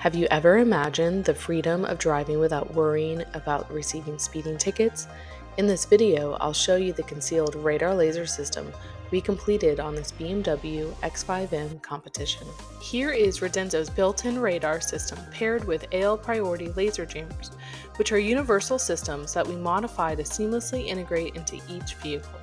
Have you ever imagined the freedom of driving without worrying about receiving speeding tickets? In this video, I'll show you the concealed radar laser system we completed on this BMW X5M Competition. Here is Redenzo's built-in radar system paired with AL priority laser jammers, which are universal systems that we modify to seamlessly integrate into each vehicle.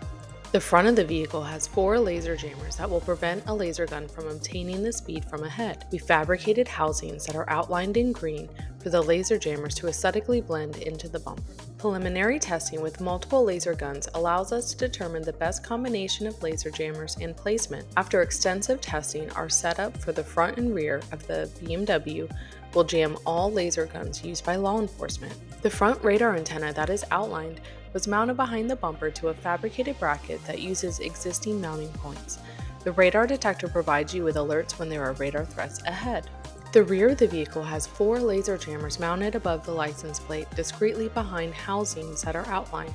The front of the vehicle has 4 laser jammers that will prevent a laser gun from obtaining the speed from ahead. We fabricated housings that are outlined in green for the laser jammers to aesthetically blend into the bumper. Preliminary testing with multiple laser guns allows us to determine the best combination of laser jammers and placement. After extensive testing, our setup for the front and rear of the BMW will jam all laser guns used by law enforcement. The front radar antenna that is outlined was mounted behind the bumper to a fabricated bracket that uses existing mounting points. The radar detector provides you with alerts when there are radar threats ahead. The rear of the vehicle has 4 laser jammers mounted above the license plate, discreetly behind housings that are outlined.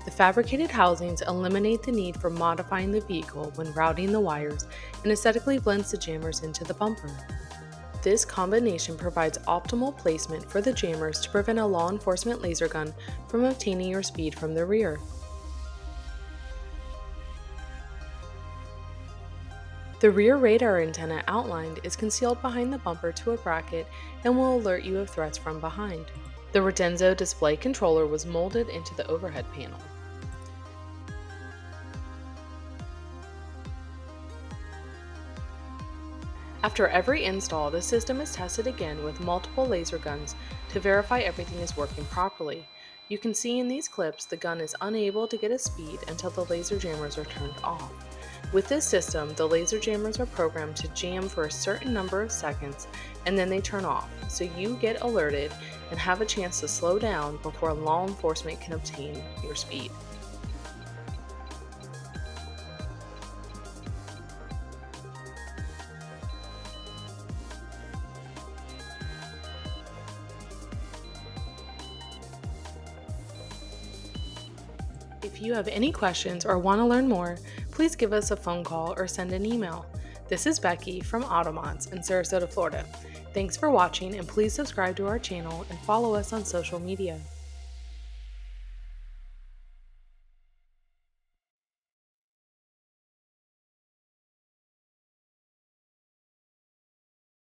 The fabricated housings eliminate the need for modifying the vehicle when routing the wires and aesthetically blends the jammers into the bumper. This combination provides optimal placement for the jammers to prevent a law enforcement laser gun from obtaining your speed from the rear. The rear radar antenna outlined is concealed behind the bumper to a bracket and will alert you of threats from behind. The Redenzo display controller was molded into the overhead panel. After every install, the system is tested again with multiple laser guns to verify everything is working properly. You can see in these clips the gun is unable to get a speed until the laser jammers are turned off. With this system, the laser jammers are programmed to jam for a certain number of seconds and then they turn off, so you get alerted and have a chance to slow down before law enforcement can obtain your speed. If you have any questions or want to learn more, please give us a phone call or send an email. This is Becky from AutoMods in Sarasota, Florida. Thanks for watching, and please subscribe to our channel and follow us on social media.